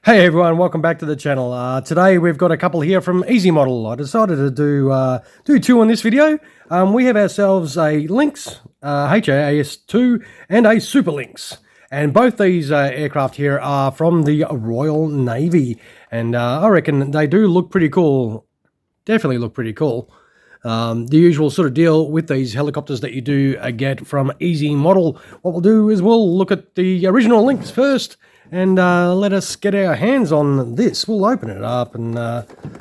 Hey everyone, welcome back to the channel. Today we've got a couple here from Easy Model. I decided to do two on this video. We have ourselves a Lynx HAS.2 and a Super Lynx. And both these aircraft here are from the Royal Navy. And I reckon they do look pretty cool. Definitely look pretty cool. The usual sort of deal with these helicopters that you do get from Easy Model. What we'll do is we'll look at the original Lynx first. And let us get our hands on this. We'll open it up and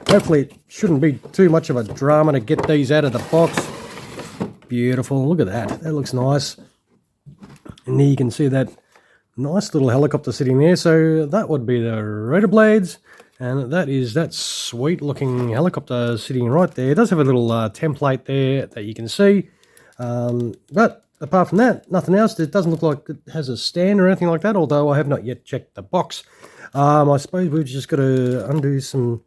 hopefully it shouldn't be too much of a drama to get these out of the box. Beautiful, look at that. That looks nice. And there you can see that nice little helicopter sitting there. So that would be the rotor blades. And that is that sweet looking helicopter sitting right there. It does have a little template there that you can see. But apart from that, nothing else. It doesn't look like it has a stand or anything like that, although I have not yet checked the box. I suppose we've just got to undo some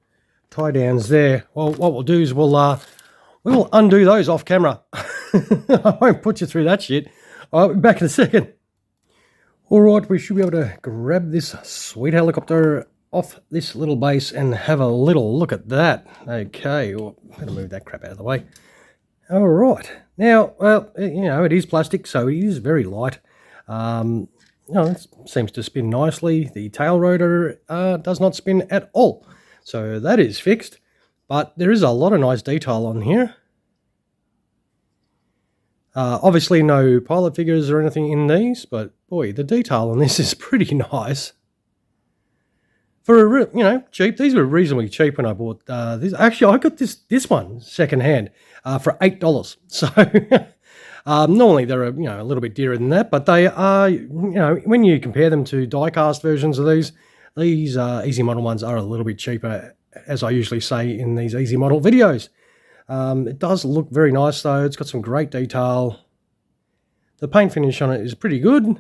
tie downs there. Well, what we'll do is we will undo those off camera. I won't put you through that shit. I'll be back in a second. All right, we should be able to grab this sweet helicopter off this little base and have a little look at that. Okay, well, I'm going to move that crap out of the way. All right. Now, well, you know, it is plastic, so it is very light. It seems to spin nicely. The tail rotor does not spin at all. So that is fixed. But there is a lot of nice detail on here. Obviously no pilot figures or anything in these, but boy, the detail on this is pretty nice. For cheap. These were reasonably cheap when I bought this. Actually, I got this one secondhand for $8. So normally they're a little bit dearer than that, but they are when you compare them to die-cast versions of these Easy Model ones are a little bit cheaper, as I usually say in these Easy Model videos. It does look very nice though. It's got some great detail. The paint finish on it is pretty good.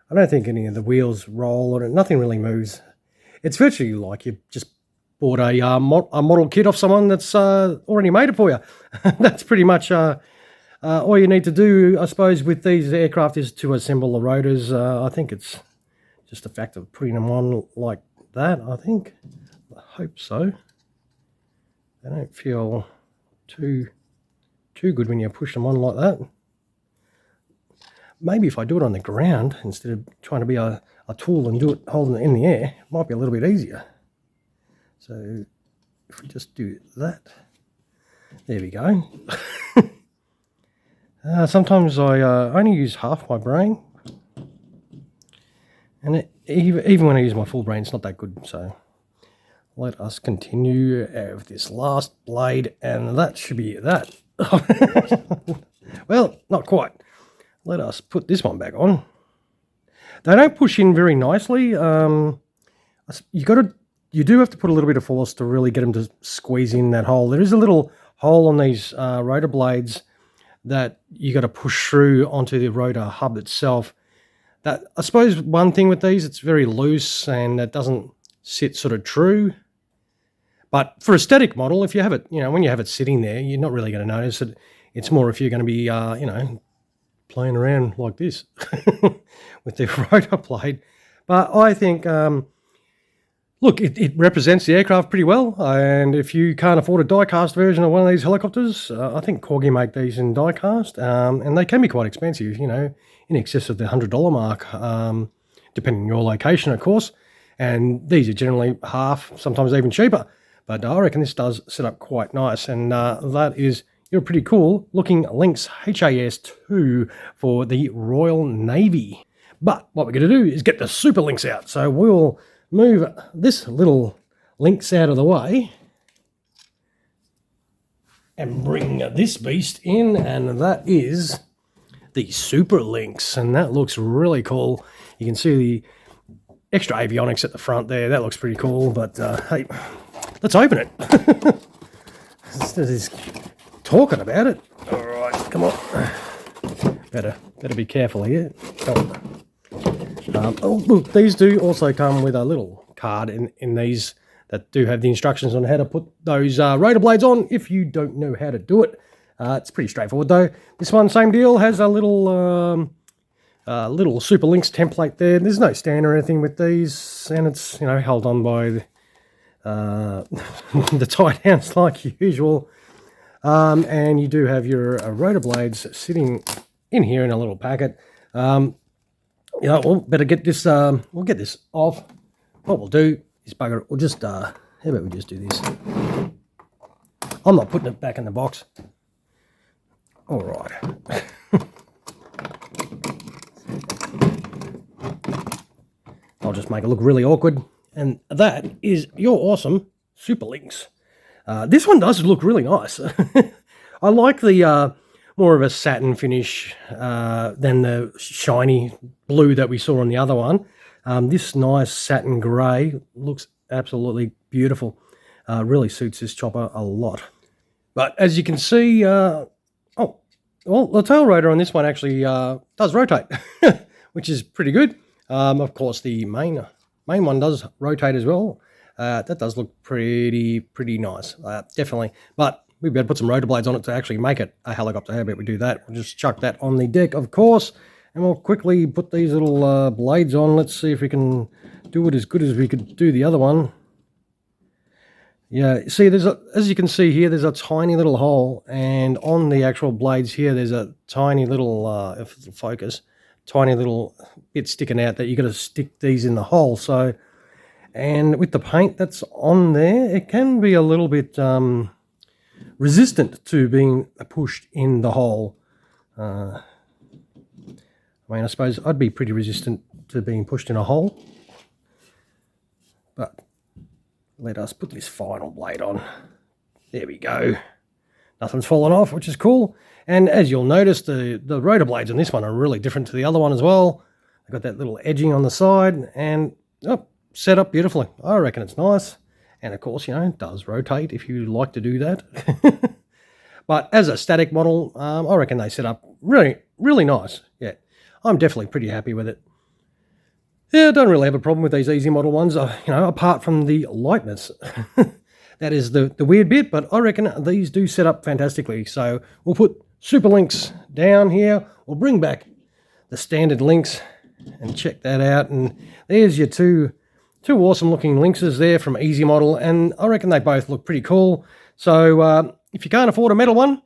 I don't think any of the wheels roll on it. Nothing really moves. It's virtually like you just bought a model kit off someone that's already made it for you. That's pretty much all you need to do, I suppose, with these aircraft is to assemble the rotors. I think it's just the fact of putting them on like that, I think. I hope so. They don't feel too good when you push them on like that. Maybe if I do it on the ground instead of trying to be a tool and do it holding it in the air, it might be a little bit easier. So if we just do that, there we go. Sometimes I only use half my brain, and even when I use my full brain, it's not that good. So let us continue with this last blade, and that should be that. Well, not quite. Let us put this one back on. They don't push in very nicely. You do have to put a little bit of force to really get them to squeeze in that hole. There is a little hole on these rotor blades that you got to push through onto the rotor hub itself. That, I suppose, one thing with these, it's very loose and it doesn't sit sort of true. But for a static model, if you have it, when you have it sitting there, you're not really going to notice it. It's more if you're going to be, playing around like this with the rotor blade. But I think, look, it represents the aircraft pretty well. And if you can't afford a die-cast version of one of these helicopters, I think Corgi make these in die-cast. And they can be quite expensive, in excess of the $100 mark, depending on your location, of course. And these are generally half, sometimes even cheaper. But I reckon this does set up quite nice. And that is your pretty cool looking Lynx HAS.2 for the Royal Navy. But what we're going to do is get the Super Lynx out. So we'll move this little Lynx out of the way and bring this beast in, and that is the Super Lynx, and that looks really cool. You can see the extra avionics at the front there. That looks pretty cool, but hey, let's open it. This talking about it. All right, come on. Better be careful here. Oh, look, these do also come with a little card in these that do have the instructions on how to put those rotor blades on if you don't know how to do it. It's pretty straightforward though. This one, same deal, has a little little Super Lynx template there. There's no stand or anything with these, and it's, you know, held on by the tie downs like usual. And you do have your rotor blades sitting in here in a little packet. You know, we'll better get this, we'll get this off. What we'll do is bugger it. We'll just, how about we just do this? I'm not putting it back in the box. All right. I'll just make it look really awkward. And that is your awesome Super Lynx. This one does look really nice. I like the more of a satin finish than the shiny blue that we saw on the other one. This nice satin grey looks absolutely beautiful. Really suits this chopper a lot. But as you can see, oh, well, the tail rotor on this one actually does rotate, which is pretty good. Of course, the main one does rotate as well. That does look pretty nice, definitely. But we better put some rotor blades on it to actually make it a helicopter. How about we do that? We'll just chuck that on the deck, of course, and we'll quickly put these little blades on. Let's see if we can do it as good as we could do the other one. Yeah, see, as you can see here, there's a tiny little hole, and on the actual blades here, there's a tiny little, if it'll focus, tiny little bit sticking out that you got to stick these in the hole. So, and with the paint that's on there, it can be a little bit resistant to being pushed in the hole. I mean, I suppose I'd be pretty resistant to being pushed in a hole. But let us put this final blade on. There we go. Nothing's fallen off, which is cool. And as you'll notice, the rotor blades on this one are really different to the other one as well. They've got that little edging on the side, and set up beautifully. I reckon it's nice. And of course, you know, it does rotate if you like to do that. But as a static model, I reckon they set up really nice. Yeah, I'm definitely pretty happy with it. Yeah, I don't really have a problem with these easy model ones, you know, apart from the lightness. That is the weird bit, but I reckon these do set up fantastically. So we'll put Super Lynx down here. We'll bring back the standard Lynx and check that out. And there's your two awesome looking Lynxes there from Easy Model, and I reckon they both look pretty cool. So if you can't afford a metal one,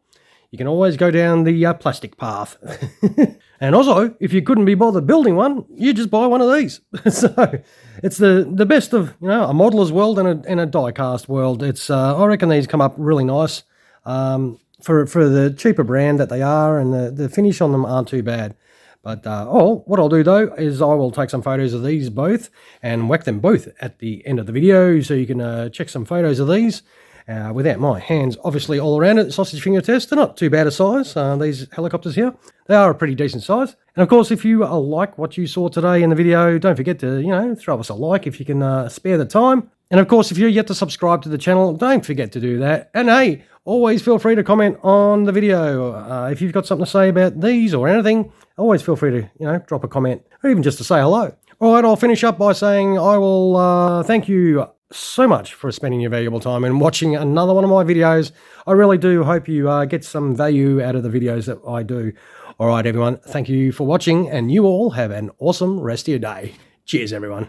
you can always go down the plastic path. And also, if you couldn't be bothered building one, you just buy one of these. So it's the best of, you know, a modeler's world and a die-cast world. It's I reckon these come up really nice for the cheaper brand that they are, and the finish on them aren't too bad. But what I'll do though is I will take some photos of these both and whack them both at the end of the video, so you can check some photos of these. Without my hands obviously all around it. Sausage finger test, they're not too bad a size, these helicopters here. They are a pretty decent size. And of course, if you like what you saw today in the video, don't forget to, you know, throw us a like if you can spare the time. And of course, if you're yet to subscribe to the channel, don't forget to do that. And hey, always feel free to comment on the video. If you've got something to say about these or anything, always feel free to, you know, drop a comment or even just to say hello. All right, I'll finish up by saying I will thank you so much for spending your valuable time and watching another one of my videos. I really do hope you get some value out of the videos that I do. All right, everyone, thank you for watching, and you all have an awesome rest of your day. Cheers, everyone.